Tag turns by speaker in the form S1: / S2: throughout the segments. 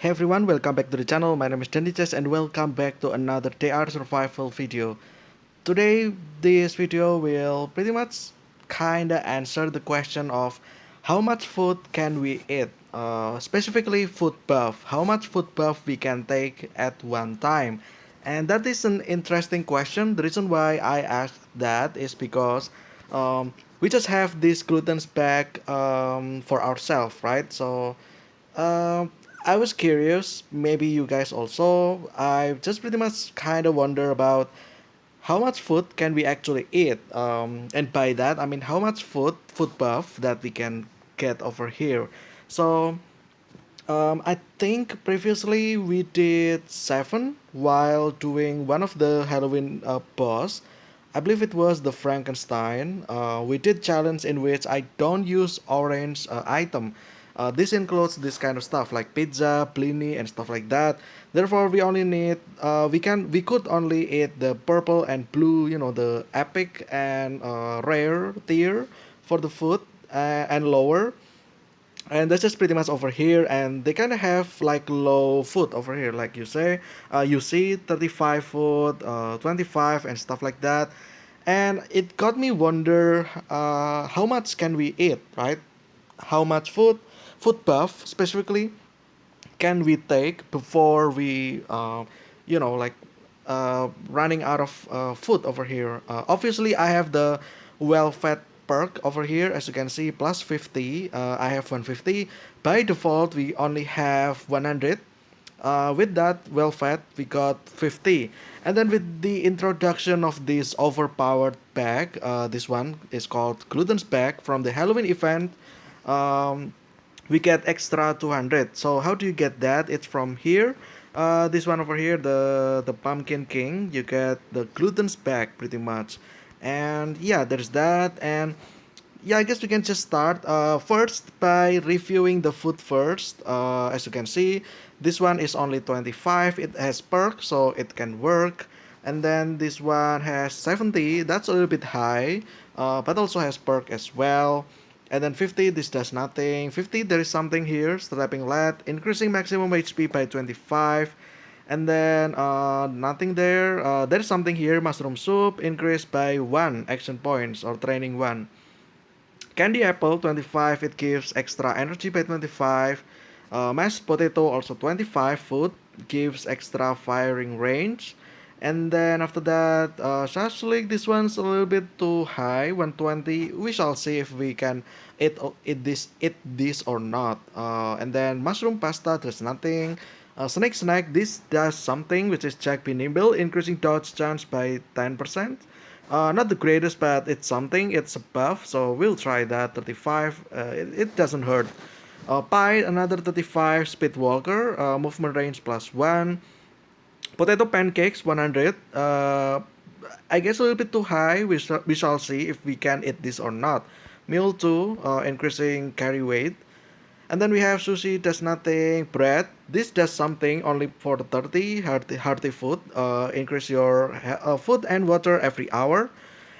S1: Hey everyone, welcome back to the channel. My name is Dendiches and welcome back to another TR survival video. Today, this video will pretty much kinda answer the question of how much food can we eat, specifically food buff, how much food buff we can take at one time. And that is an interesting question. The reason why I asked that is because we just have this gluten's bag for ourselves, right? So um, I was curious, maybe you guys also. I just pretty much kind of wonder about how much food can we actually eat. And by that, I mean how much food buff that we can get over here. So I think previously we did 7 while doing one of the Halloween boss. I believe it was the Frankenstein. We did challenge in which I don't use orange item. This includes this kind of stuff like pizza, blini, and stuff like that. Therefore, we only need we could only eat the purple and blue, the epic and rare tier for the food and lower, and that's just pretty much over here, and they kind of have like low food over here, like you see 35 food, 25 and stuff like that. And it got me wonder, how much can we eat, right? How much food buff specifically can we take before we like running out of food over here. Obviously I have the well fed perk over here, as you can see, plus 50. I have 150. By default we only have 100. With that well fed we got 50. And then with the introduction of this overpowered bag, this one is called Glutton's bag from the Halloween event, um, we get extra 200. So how do you get that? It's from here, this one over here, the pumpkin king. You get the gluten's back pretty much. And yeah, there's that. And yeah, I guess we can just start first by reviewing the food first. As you can see, this one is only 25. It has perk, so it can work. And then this one has 70. That's a little bit high, but also has perk as well. And then 50, this does nothing. 50, there is something here, strapping lead, increasing maximum HP by 25. And then nothing there. There's something here, mushroom soup, increased by 1 action points or training 1. Candy apple 25, it gives extra energy by 25. Mashed potato also 25, food gives extra firing range. And then after that, shashlik, this one's a little bit too high, 120. We shall see if we can eat this or not. And then mushroom pasta, there's nothing. Snake snack, this does something, which is check be nimble, increasing dodge chance by 10%. Not the greatest, but it's something. It's a buff, so we'll try that. 35. It doesn't hurt. Pie, another 35. Speed walker, movement range plus 1. Potato pancakes, 100. I guess a little bit too high. We shall see if we can eat this or not. Meal 2, increasing carry weight. And then we have sushi, does nothing. Bread, this does something only for the 30. Hearty food, increase your food and water every hour.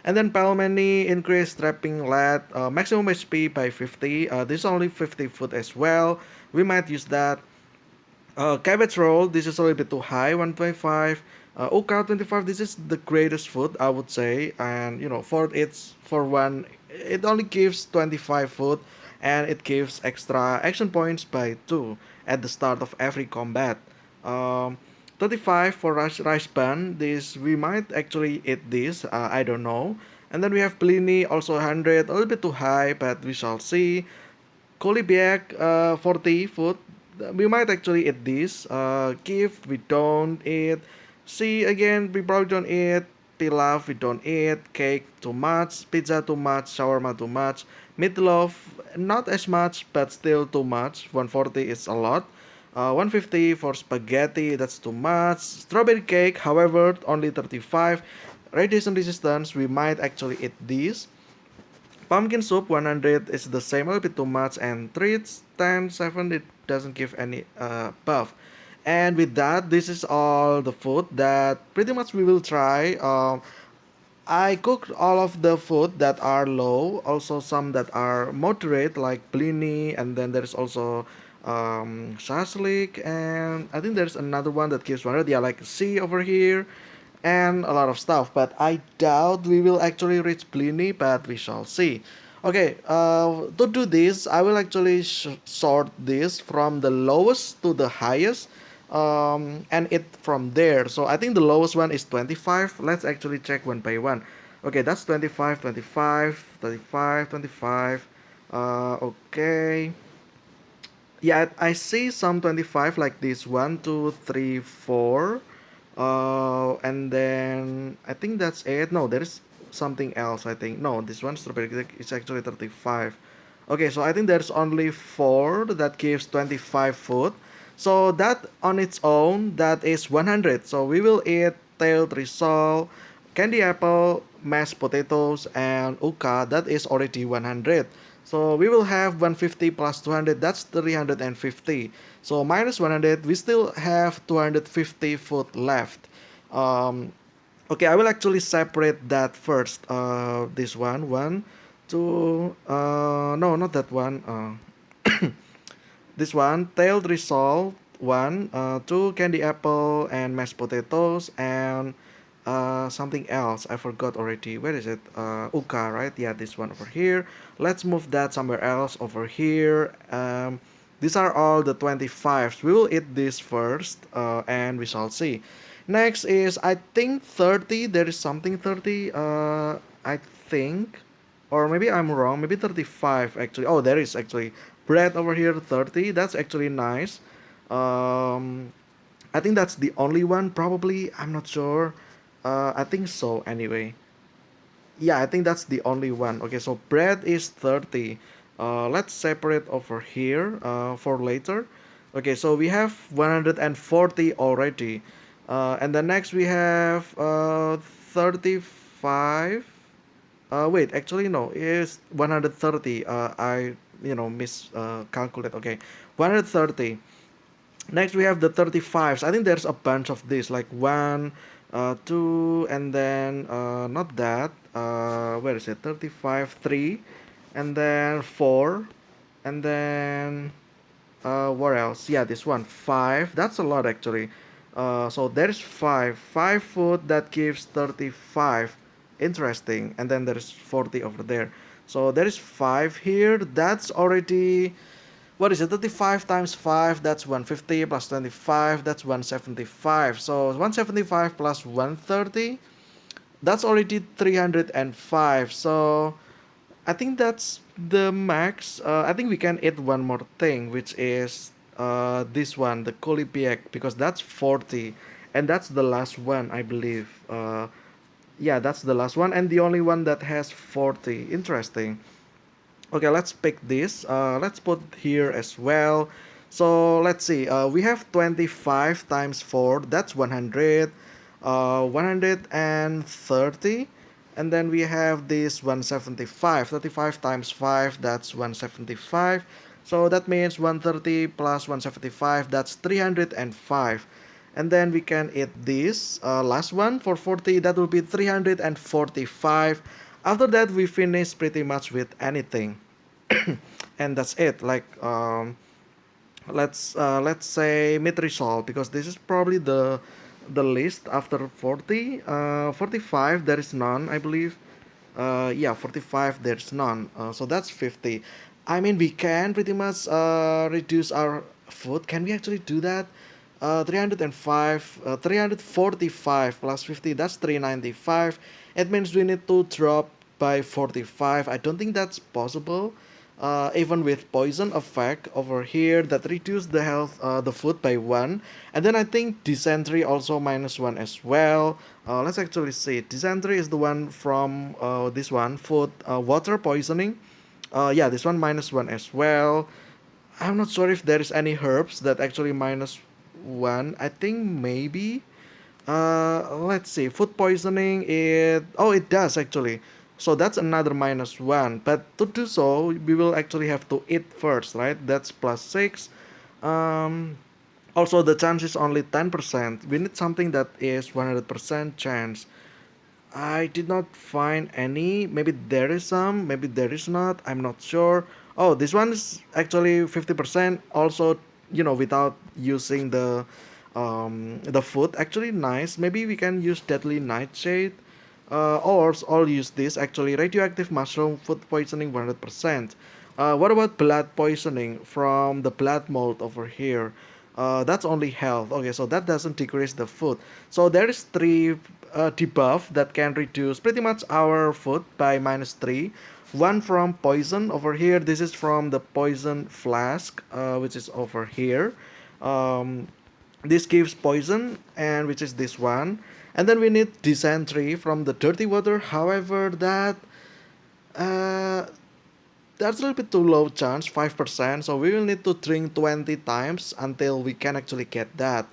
S1: And then pelmeni, increase trapping lead, maximum HP by 50. This is only 50 food as well. We might use that. Cabbage roll, this is a little bit too high, 125. Oka 25, this is the greatest food, I would say. And for one, it only gives 25 food, and it gives extra action points by 2 at the start of every combat. Um, 35 for rice bun, this we might actually eat this, I don't know. And then we have Blini, also 100, a little bit too high, but we shall see. Kolibiak, 40 food. We might actually eat this. Kiev, we don't eat. See, again, we probably don't eat. Pilaf, we don't eat. Cake, too much. Pizza, too much. Shawarma, too much. Meatloaf, not as much, but still too much. 140 is a lot. 150 for spaghetti, that's too much. Strawberry cake, however, only 35. Radiation resistance, we might actually eat this. Pumpkin soup 100 is the same, a little bit too much, and treats 10, 7, it doesn't give any buff. And with that, this is all the food that pretty much we will try. I cooked all of the food that are low, also some that are moderate like blini, and then there's also shashlik, and I think there's another one that gives 100. Yeah, like C over here, and a lot of stuff. But I doubt we will actually reach Pliny, but we shall see. Okay, to do this, I will actually sort this from the lowest to the highest, and it from there. So I think the lowest one is 25. Let's actually check one by one. Okay, that's 25, 25, 25, 25. Okay. Yeah, I see some 25 like this. One, two, three, four. And then I think that's it. No, there is something else. I think no, this one strawberry cake is actually 35. Okay, so I think there's only four that gives 25 food. So that on its own, that is 100. So we will eat tailed risol, candy apple, mashed potatoes, and uka. That is already 100. So we will have 150 plus 200. That's 350. So minus 100, we still have 250 food left. Um, okay, I will actually separate that first. This one, two. No, not that one. This one, tailed risol, one, two candy apple and mashed potatoes, and something else. I forgot already. Where is it? Uka, right? Yeah, this one over here. Let's move that somewhere else over here. These are all the 25s. We will eat this first, and we shall see. Next is, I think 30. There is something 30. I think. Or maybe I'm wrong. Maybe 35 actually. Oh, there is actually bread over here 30. That's actually nice. Um, I think that's the only one probably. I'm not sure. I think so anyway. Yeah, I think that's the only one. Okay, so bread is 30. Let's separate over here for later. Okay, so we have 140 already. And then next we have 35. Wait, actually no, it's 130. I miscalculate. Okay, 130. Next we have the 35s. I think there's a bunch of this, like one, two, and then not that. Where is it? 35, three, and then four, and then what else? Yeah, this one, five. That's a lot actually. So there's five food that gives 35. Interesting. And then there's 40 over there. So there is five here. That's already, what is it? 35 times 5, that's 150 plus 25, that's 175. So 175 plus 130, that's already 305. So I think that's the max. I think we can add one more thing, which is this one, the Kolibiek, because that's 40, and that's the last one, I believe. Yeah, that's the last one, and the only one that has 40. Interesting. Okay, let's pick this. Let's put here as well. So let's see. We have 25 times 4. That's 100. 130. And then we have this 175. 35 times 5. That's 175. So that means 130 plus 175. That's 305. And then we can eat this last one for 40. That will be 345. After that, we finish pretty much with anything. And that's it. Like let's say mid-resolve, because this is probably the list after 40. 45 there is none, I believe. Yeah, 45 there's none. So that's 50. I mean, we can pretty much reduce our food. Can we actually do that? 305, 345 plus 50, that's 395. It means we need to drop by 45. I don't think that's possible. Even with poison effect over here, that reduce the health, the food by one. And then I think dysentery also minus one as well. Let's actually see. Dysentery is the one from this one, food, water poisoning. Yeah, this one minus one as well. I'm not sure if there is any herbs that actually minus one. I think maybe. Let's see. Food poisoning. It does actually. So that's another minus one. But to do so, we will actually have to eat first, right? That's plus six. Um, Also, the chance is only 10%. We need something that is 100% chance. I did not find any. Maybe there is some, maybe there is not. I'm not sure. Oh, this one is actually 50% also, without using the food. Actually nice. Maybe we can use deadly nightshade. Or I'll use this actually radioactive mushroom food poisoning 100%. What about blood poisoning from the blood mold over here? That's only health. Okay, so that doesn't decrease the food. So there is three debuff that can reduce pretty much our food by -3. One from poison over here. This is from the poison flask, which is over here. Um, this gives poison, and which is this one. And then we need dysentery from the dirty water. However, uh, that's a little bit too low chance, 5%. So we will need to drink 20 times until we can actually get that.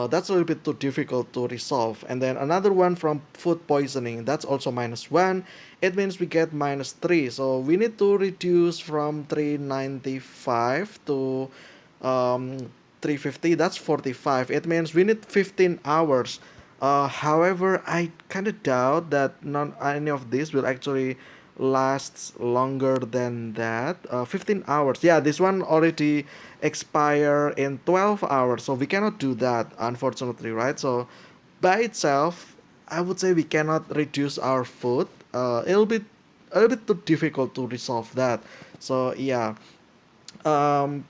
S1: That's a little bit too difficult to resolve. And then another one from food poisoning. That's also -1. It means we get -3. So we need to reduce from 395 to um, 350. That's 45. It means we need 15 hours. However, I kind of doubt that none any of this will actually lasts longer than that. 15 hours. Yeah, this one already expire in 12 hours, so we cannot do that, unfortunately, right? So by itself, I would say we cannot reduce our food. It'll be a little bit too difficult to resolve that. So yeah,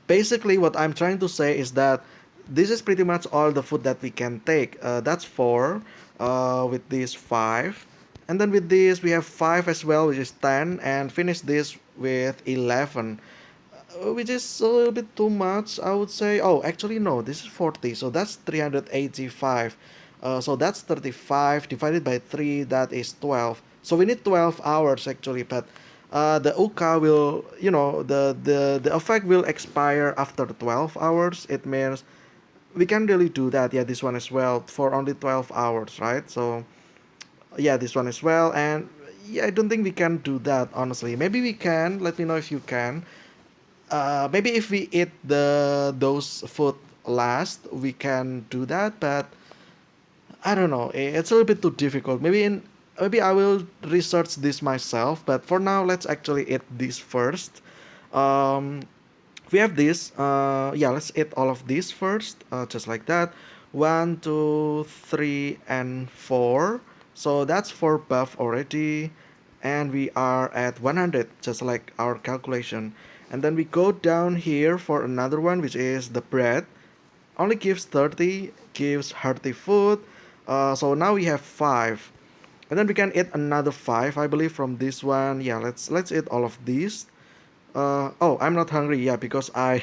S1: basically what I'm trying to say is that this is pretty much all the food that we can take. That's four, with these five, and then with this we have five as well, which is 10, and finish this with 11, which is a little bit too much, I would say. Oh, actually no, this is 40, so that's 385. So that's 35 divided by 3, that is 12. So we need 12 hours actually, but the uka will, the effect will expire after 12 hours. It means we can really do that. Yeah, this one as well for only 12 hours, right? So yeah, this one as well. And yeah, I don't think we can do that, honestly. Maybe we can. Let me know if you can. Maybe if we eat those food last, we can do that. But I don't know. It's a little bit too difficult. Maybe I will research this myself. But for now, let's actually eat this first. Um, we have this. Yeah, let's eat all of these first. Just like that. One, two, three, and four. So that's four buff already, and we are at 100, just like our calculation. And then we go down here for another one, which is the bread. Only gives 30, gives hearty food. So now we have 5, and then we can eat another 5, I believe, from this one. Yeah, let's eat all of these. Oh, I'm not hungry. Yeah, because I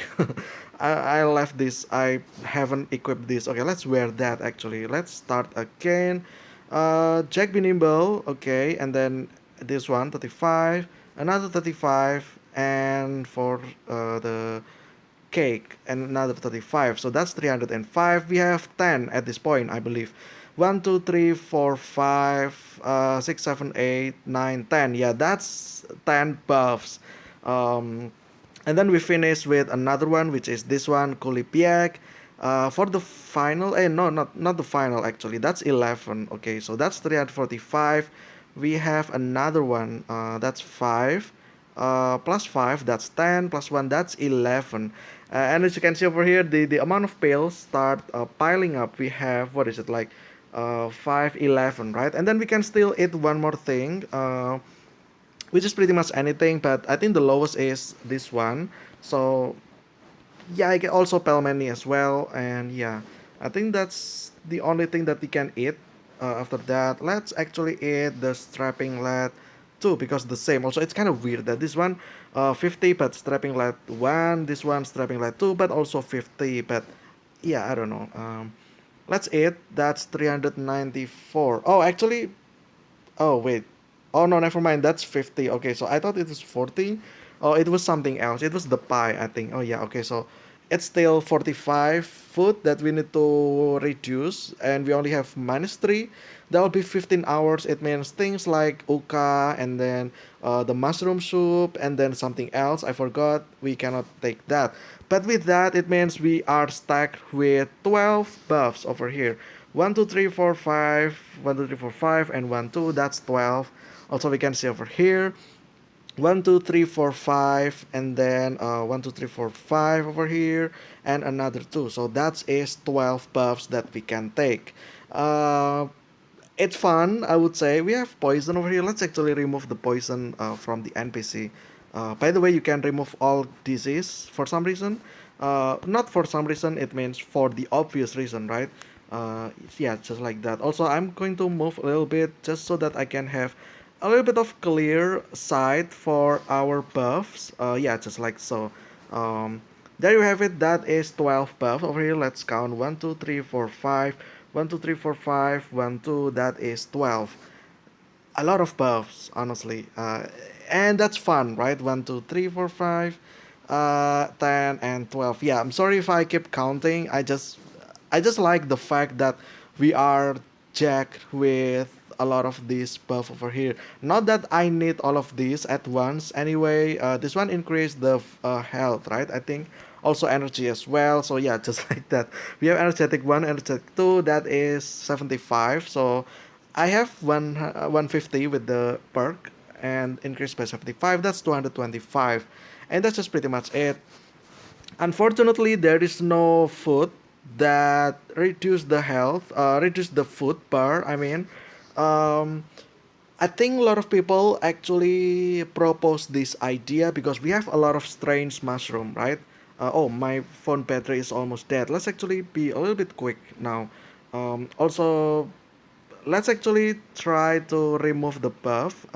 S1: I left this. I haven't equipped this. Okay, let's wear that actually. Let's start again. Jack be nimble. Okay, and then this one 35, another 35, and for the cake and another 35, so that's 305. We have 10 at this point, I believe. 1 2 3 4 5 6 7 8 9 10. Yeah, that's 10 buffs. um and then we finish with another one, which is this one, kulipiak. For the final, no, not the final actually, that's 11. Okay, so that's 345. We have another one, that's 5, plus 5, that's 10, plus 1, that's 11. And as you can see over here, the amount of pails start piling up. We have, what is it, like 5 11, right? And then we can still eat one more thing, which is pretty much anything, but I think the lowest is this one. So yeah, I get also pelmeni as well. And yeah, I think that's the only thing that we can eat. After that, let's actually eat the strapping lad too, because the same. Also, it's kind of weird that this one 50, but strapping lad 1, this one strapping lad 2, but also 50. But yeah, I don't know. Let's eat. That's 394. Oh, actually, oh wait. Oh no, never mind. That's 50. Okay, so I thought it was 40. Oh, it was something else. It was the pie, I think. Oh yeah, okay. So it's still 45 food that we need to reduce, and we only have -3. That will be 15 hours. It means things like uka, and then the mushroom soup, and then something else I forgot. We cannot take that. But with that, it means we are stacked with 12 buffs over here. 1 2 3 4 5, 1 2 3 4 5, and 1 2, that's 12. Also, we can see over here one, 2, 3, 4, 5, and then 1, 2, 3, 4, 5 over here, and another 2. So that is 12 buffs that we can take. Uh, it's fun, I would say. We have poison over here. Let's actually remove the poison from the NPC. By the way, you can remove all disease for some reason. Not for some reason, it means for the obvious reason, right? Yeah, just like that. Also, I'm going to move a little bit just so that I can have a little bit of clear sight for our buffs. Yeah, just like so. Um, there you have it. That is 12 buffs over here. Let's count 1, 2, 3, 4, 5. 1, 2, 3, 4, 5, 1, 2. That is 12. A lot of buffs, honestly. And that's fun, right? 1, 2, 3, 4, 5, 10, and 12. Yeah, I'm sorry if I keep counting. I just like the fact that we are jacked with a lot of these buff over here. Not that I need all of these at once. Anyway, this one increased the health, right? I think also energy as well. So yeah, just like that. We have energetic 1, energetic 2. That is 75. So I have 150 with the perk and increased by 75. That's 225. And that's just pretty much it. Unfortunately, there is no food that reduce the health, reduce the food bar. I mean, um, I think a lot of people actually propose this idea because we have a lot of strange mushroom, right? Oh, my phone battery is almost dead. Let's actually be a little bit quick now. Also, let's actually try to remove the buff.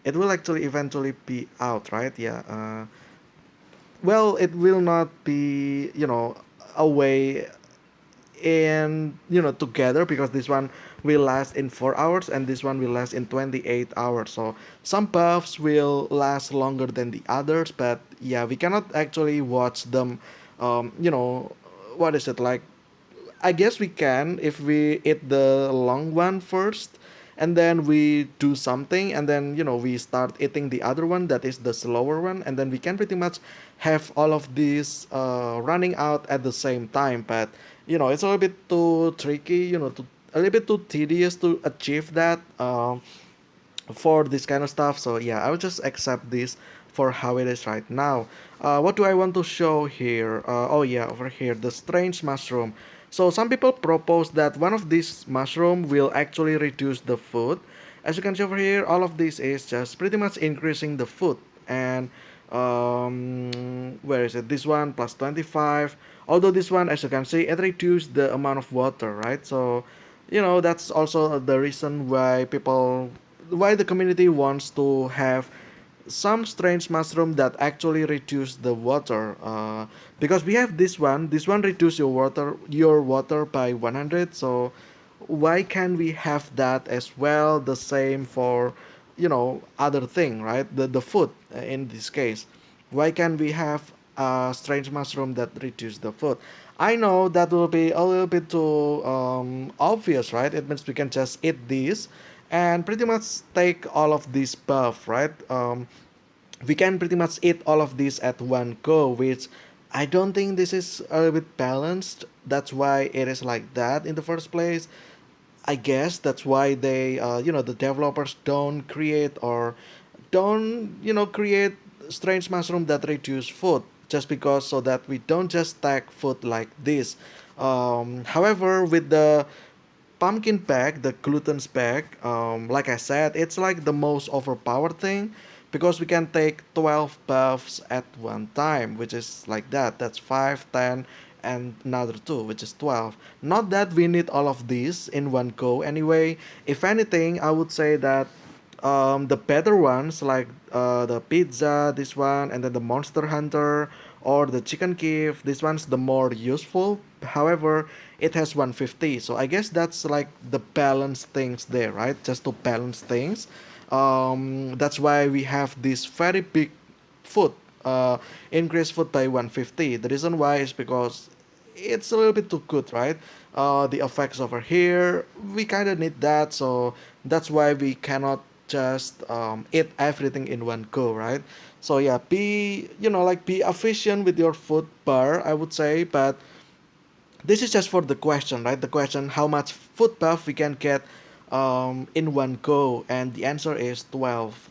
S1: It will actually eventually be out, right? Yeah. Well, it will not be, away in, together, because this one will last in 4 hours and this one will last in 28 hours. So some buffs will last longer than the others, but yeah, we cannot actually watch them. What is it like? I guess we can if we eat the long one first, and then we do something, and then we start eating the other one that is the slower one, and then we can pretty much have all of these running out at the same time. But it's a little bit too tricky, a little bit too tedious to achieve that. For this kind of stuff. So yeah, I will just accept this for how it is right now. What do I want to show here? Oh yeah, over here, the strange mushroom. So some people propose that one of these mushroom will actually reduce the food. As you can see over here, all of this is just pretty much increasing the food. And where is it? This one plus 25. Although this one, as you can see, it reduced the amount of water, right? So that's also the reason why the community wants to have some strange mushroom that actually reduce the water, because we have this one reduce your water by 100. So why can't we have that as well, the same for other thing, right? The food, in this case. Why can't we have a strange mushroom that reduce the food? I know that will be a little bit too obvious, right? It means we can just eat these and pretty much take all of this buff, right? We can pretty much eat all of these at one go, which I don't think this is a little bit balanced. That's why it is like that in the first place. I guess that's why the developers don't create strange mushroom that reduce food, just because so that we don't just stack food like this. However, with the pumpkin bag, the glutton's bag, like I said, it's like the most overpowered thing, because we can take 12 buffs at one time, which is like that. That's 5, 10, and another 2, which is 12. Not that we need all of these in one go anyway. If anything, I would say that the better ones, like the pizza, this one, and then the monster hunter, or the chicken cave, this one's the more useful. However, it has 150, so I guess that's like the balance things there, right? Just to balance things. That's why we have this very big food, uh, increase food by 150. The reason why is because it's a little bit too good, right? The effects over here, we kind of need that, so that's why we cannot just eat everything in one go, right? So yeah, be efficient with your food bar, I would say. But this is just for the question, right? The question, how much food buff we can get in one go, and the answer is 12.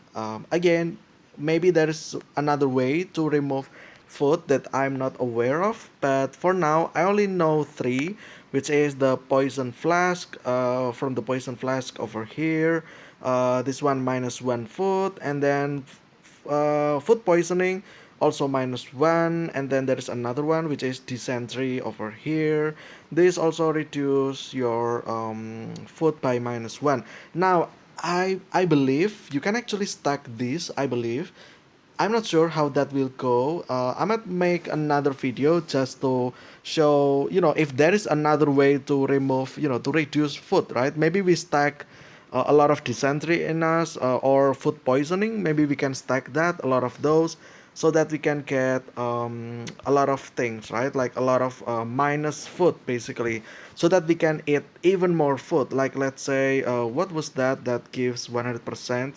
S1: Again, maybe there is another way to remove food that I'm not aware of, but for now I only know three, which is the poison flask, from the poison flask over here, this one minus one food, and then food poisoning also minus one, and then there is another one which is dysentery over here. This also reduce your food by minus one. Now I believe you can actually stack this, I believe. I'm not sure how that will go. I might make another video just to show, if there is another way to remove, to reduce food, right? Maybe we stack a lot of dysentery in us, or food poisoning. Maybe we can stack that, a lot of those, so that we can get a lot of things, right? Like a lot of minus food, basically, so that we can eat even more food. Like, let's say, what was that gives 100%?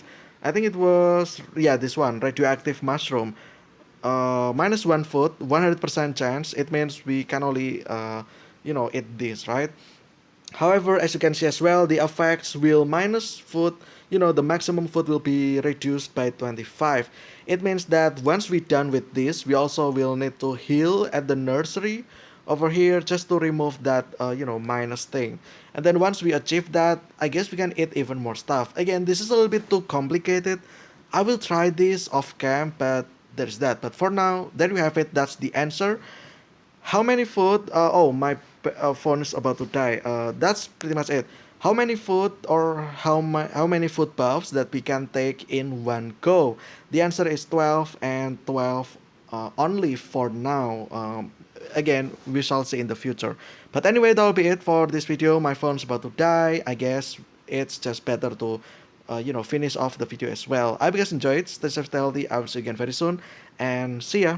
S1: I think it was, yeah, this one, radioactive mushroom. Minus one food, 100% chance. It means we can only, eat this, right? However, as you can see as well, the effects will minus food, the maximum food will be reduced by 25. It means that once we're done with this, we also will need to heal at the nursery over here just to remove that, minus thing. And then once we achieve that, I guess we can eat even more stuff. Again, this is a little bit too complicated. I will try this off cam, but there's that. But for now, there you have it. That's the answer. How many food? Oh, my phone is about to die. That's pretty much it. How many food, or how many food puffs that we can take in one go? The answer is 12, and 12 only for now. Again, we shall see in the future. But anyway, that'll be it for this video. My phone's about to die. I guess it's just better to finish off the video as well. I hope you guys enjoyed. Stay safe, stay healthy. I will see you again very soon, and see ya.